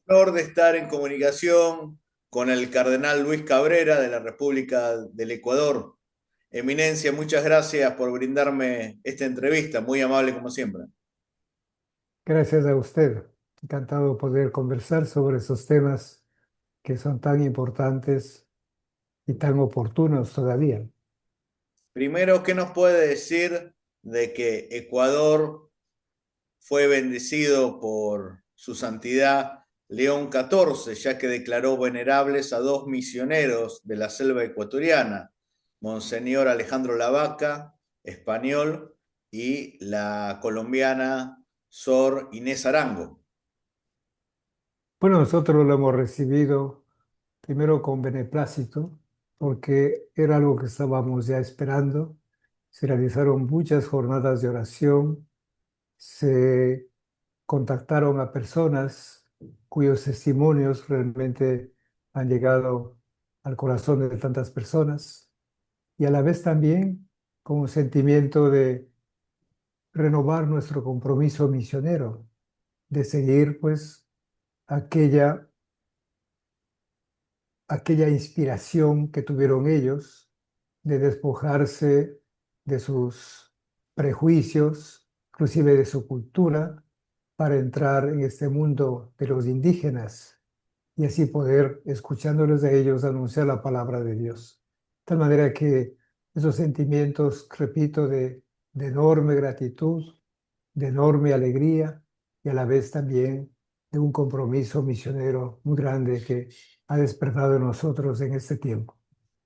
Honor de estar en comunicación con el cardenal Luis Cabrera de la República del Ecuador. Eminencia, muchas gracias por brindarme esta entrevista, muy amable como siempre. Gracias a usted. Encantado de poder conversar sobre esos temas que son tan importantes y tan oportunos todavía. Primero, ¿qué nos puede decir de que Ecuador fue bendecido por su santidad León XIV, ya que declaró venerables a dos misioneros de la selva ecuatoriana, Monseñor Alejandro Lavaca, español, y la colombiana Sor Inés Arango? Bueno, nosotros lo hemos recibido primero con beneplácito, porque era algo que estábamos ya esperando. Se realizaron muchas jornadas de oración, se contactaron a personas cuyos testimonios realmente han llegado al corazón de tantas personas y a la vez también con un sentimiento de renovar nuestro compromiso misionero, de seguir pues aquella, aquella inspiración que tuvieron ellos, de despojarse de sus prejuicios, inclusive de su cultura, para entrar en este mundo de los indígenas y así poder, escuchándoles a ellos, anunciar la palabra de Dios. De tal manera que esos sentimientos, repito, de enorme gratitud, de enorme alegría y a la vez también de un compromiso misionero muy grande que ha despertado en nosotros en este tiempo.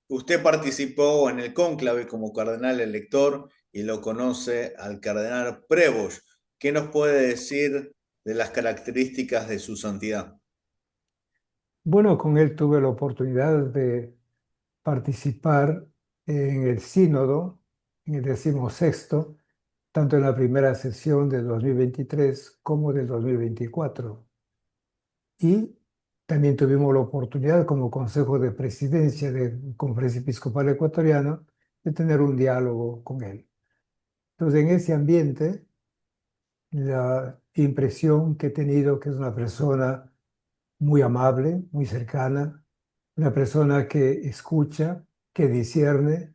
Usted participó en el cónclave como cardenal elector y lo conoce al cardenal Prevost. ¿Qué nos puede decir de las características de su santidad? Bueno, con él tuve la oportunidad de participar en el sínodo, en el 16º, tanto en la primera sesión del 2023 como del 2024. Y también tuvimos la oportunidad como Consejo de Presidencia de Conferencia Episcopal Ecuatoriana de tener un diálogo con él. Entonces, en ese ambiente, la impresión que he tenido que es una persona muy amable, muy cercana, una persona que escucha, que discierne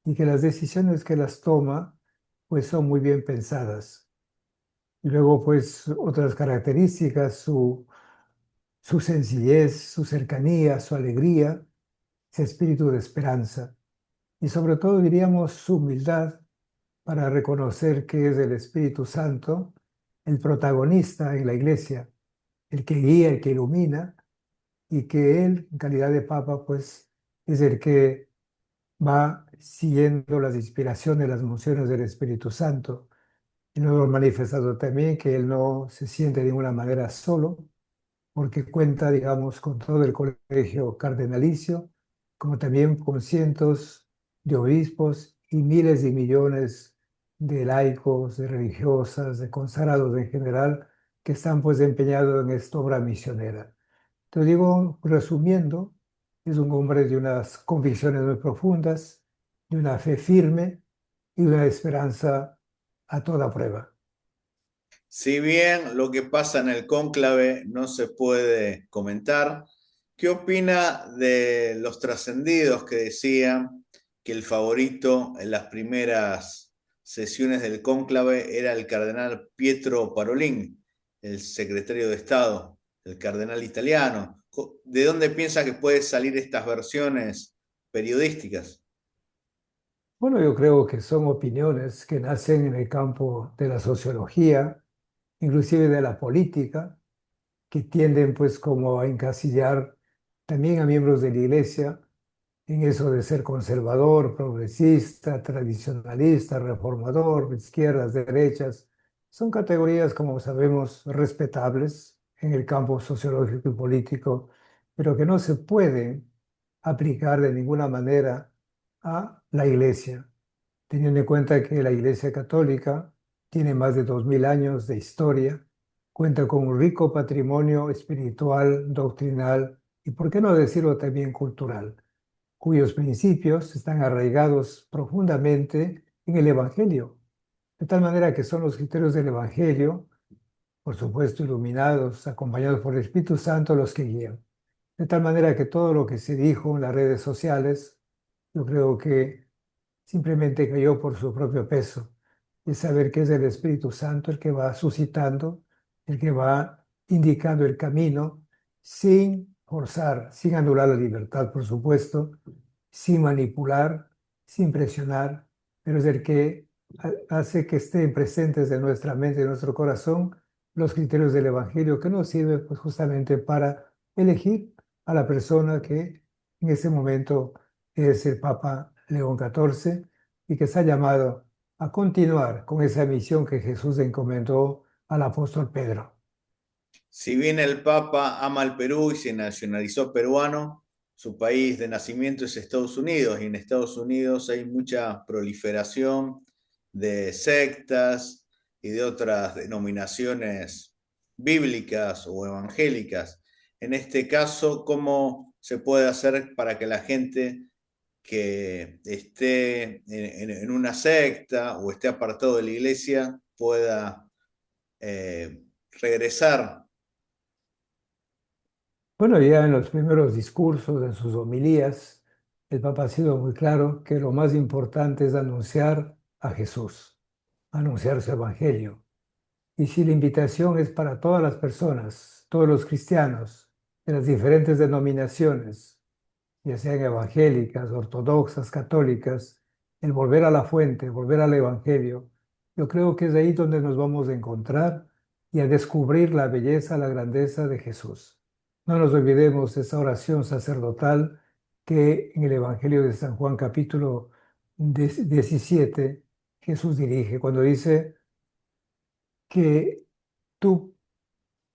y que las decisiones que las toma pues son muy bien pensadas. Y luego pues otras características, su sencillez, su cercanía, su alegría, ese espíritu de esperanza y sobre todo diríamos su humildad para reconocer que es el Espíritu Santo el protagonista en la iglesia, el que guía, el que ilumina y que él, en calidad de papa, pues es el que va siguiendo las inspiraciones, las mociones del Espíritu Santo. Y nos ha manifestado también que él no se siente de ninguna manera solo, porque cuenta, digamos, con todo el colegio cardenalicio, como también con cientos de obispos y miles y millones de laicos, de religiosas, de consagrados en general, que están pues empeñados en esta obra misionera. Te digo, resumiendo, es un hombre de unas convicciones muy profundas, de una fe firme y una esperanza a toda prueba. Si bien lo que pasa en el cónclave no se puede comentar, ¿qué opina de los trascendidos que decían que el favorito en las primeras sesiones del cónclave era el cardenal Pietro Parolin, el secretario de Estado, el cardenal italiano? ¿De dónde piensa que pueden salir estas versiones periodísticas? Bueno, yo creo que son opiniones que nacen en el campo de la sociología, inclusive de la política, que tienden pues como a encasillar también a miembros de la iglesia en eso de ser conservador, progresista, tradicionalista, reformador, izquierdas, derechas. Son categorías, como sabemos, respetables en el campo sociológico y político, pero que no se pueden aplicar de ninguna manera a la iglesia, teniendo en cuenta que la Iglesia Católica tiene más de 2000 años de historia, cuenta con un rico patrimonio espiritual, doctrinal y, por qué no decirlo, también cultural, cuyos principios están arraigados profundamente en el Evangelio, de tal manera que son los criterios del Evangelio por supuesto iluminados, acompañados por el Espíritu Santo, los que guían. De tal manera que todo lo que se dijo en las redes sociales, yo creo que simplemente cayó por su propio peso. Y saber que es el Espíritu Santo el que va suscitando, el que va indicando el camino, sin forzar, sin anular la libertad, por supuesto, sin manipular, sin presionar, pero es el que hace que estén presentes en nuestra mente, en nuestro corazón, los criterios del Evangelio que nos sirven pues, justamente para elegir a la persona que en ese momento es el Papa León XIV y que se ha llamado a continuar con esa misión que Jesús encomendó al apóstol Pedro. Si bien el Papa ama al Perú y se nacionalizó peruano, su país de nacimiento es Estados Unidos y en Estados Unidos hay mucha proliferación de sectas y de otras denominaciones bíblicas o evangélicas. En este caso, ¿cómo se puede hacer para que la gente que esté en una secta o esté apartado de la iglesia pueda regresar? Bueno, ya en los primeros discursos, en sus homilías, el Papa ha sido muy claro que lo más importante es anunciar a Jesús, anunciar su evangelio. Y si la invitación es para todas las personas, todos los cristianos, de las diferentes denominaciones, ya sean evangélicas, ortodoxas, católicas, el volver a la fuente, volver al Evangelio, yo creo que es ahí donde nos vamos a encontrar y a descubrir la belleza, la grandeza de Jesús. No nos olvidemos de esa oración sacerdotal que en el Evangelio de San Juan capítulo 17 Jesús dirige cuando dice que tú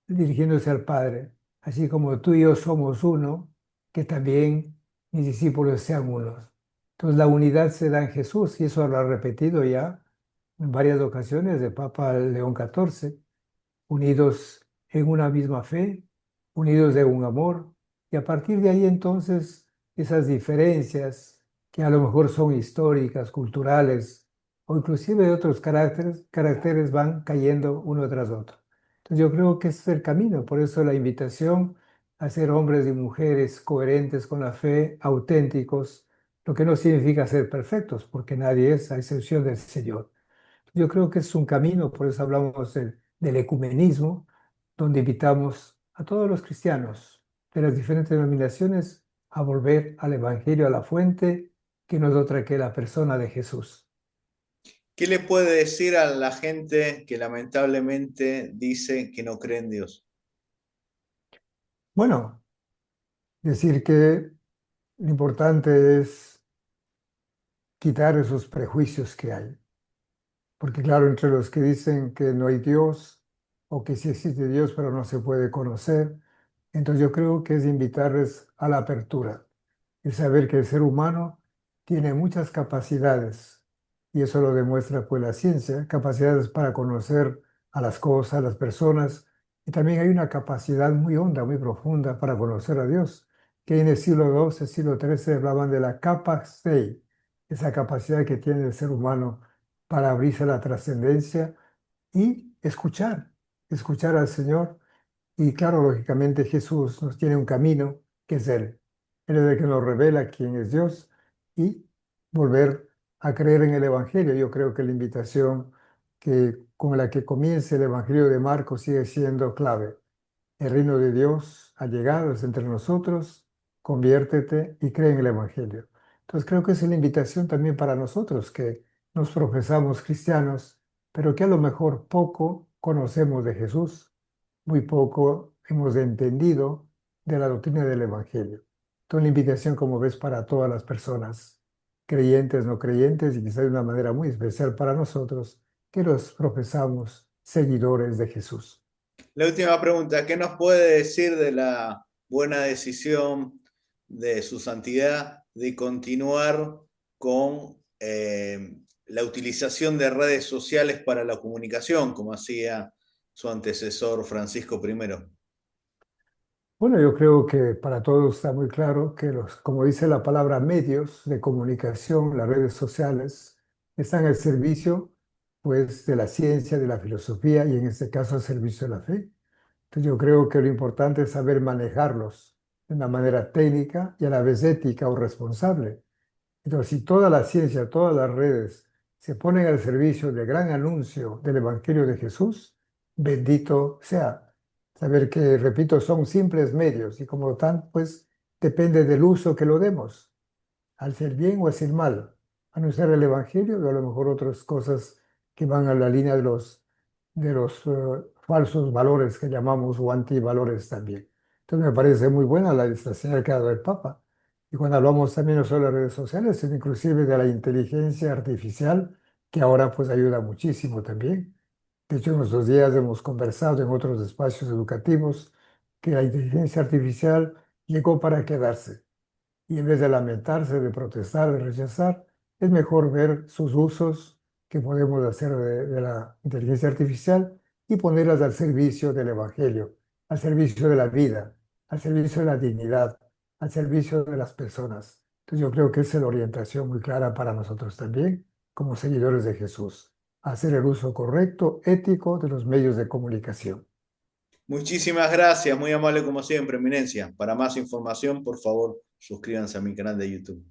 dirigiéndose al Padre, así como tú y yo somos uno, que también mis discípulos sean unos. Entonces la unidad se da en Jesús y eso lo ha repetido ya en varias ocasiones el Papa León XIV, unidos en una misma fe, unidos de un amor, y a partir de ahí entonces esas diferencias que a lo mejor son históricas, culturales o inclusive de otros caracteres van cayendo uno tras otro. Entonces yo creo que ese es el camino, por eso la invitación a ser hombres y mujeres coherentes con la fe, auténticos, lo que no significa ser perfectos, porque nadie es, a excepción del Señor. Yo creo que es un camino, por eso hablamos del ecumenismo, donde invitamos a todos los cristianos de las diferentes denominaciones a volver al Evangelio, a la fuente, que no es otra que la persona de Jesús. ¿Qué le puede decir a la gente que lamentablemente dice que no cree en Dios? Bueno, decir que lo importante es quitar esos prejuicios que hay. Porque claro, entre los que dicen que no hay Dios o que sí existe Dios pero no se puede conocer, entonces yo creo que es invitarles a la apertura y saber que el ser humano tiene muchas capacidades y eso lo demuestra pues la ciencia, capacidades para conocer a las cosas, a las personas y también hay una capacidad muy honda, muy profunda para conocer a Dios, que en el siglo XII, siglo XIII hablaban de la capa sei, esa capacidad que tiene el ser humano para abrirse a la trascendencia y escuchar al Señor. Y claro, lógicamente Jesús nos tiene un camino que es Él. Él es el que nos revela quién es Dios y volver a creer en el Evangelio. Yo creo que la invitación con la que comienza el Evangelio de Marcos sigue siendo clave. El reino de Dios ha llegado, es entre nosotros, conviértete y cree en el Evangelio. Entonces creo que es una invitación también para nosotros que nos profesamos cristianos, pero que a lo mejor poco conocemos de Jesús, muy poco hemos entendido de la doctrina del Evangelio. Entonces la invitación, como ves, para todas las personas, creyentes, no creyentes, y quizás de una manera muy especial para nosotros, que los profesamos seguidores de Jesús. La última pregunta, ¿qué nos puede decir de la buena decisión de su santidad de continuar con la utilización de redes sociales para la comunicación, como hacía su antecesor Francisco I? Bueno, yo creo que para todos está muy claro que como dice la palabra, medios de comunicación, las redes sociales, están al servicio pues, de la ciencia, de la filosofía y en este caso al servicio de la fe. Entonces yo creo que lo importante es saber manejarlos de una manera técnica y a la vez ética o responsable. Entonces, si toda la ciencia, todas las redes se ponen al servicio del gran anuncio del Evangelio de Jesús, bendito sea. Saber que, repito, son simples medios y como tal, pues depende del uso que lo demos, hacer bien o hacer mal, anunciar el Evangelio o a lo mejor otras cosas que van a la línea de los falsos valores que llamamos o antivalores también. Entonces me parece muy buena la señal que ha dado el Papa. Y cuando hablamos también no solo de redes sociales, sino inclusive de la inteligencia artificial, que ahora pues ayuda muchísimo también. De hecho, en nuestros días hemos conversado en otros espacios educativos que la inteligencia artificial llegó para quedarse. Y en vez de lamentarse, de protestar, de rechazar, es mejor ver sus usos que podemos hacer de la inteligencia artificial y ponerlas al servicio del Evangelio, al servicio de la vida, al servicio de la dignidad, al servicio de las personas. Entonces yo creo que esa es la orientación muy clara para nosotros también, como seguidores de Jesús, hacer el uso correcto, ético de los medios de comunicación. Muchísimas gracias, muy amable como siempre, Eminencia. Para más información, por favor, suscríbanse a mi canal de YouTube.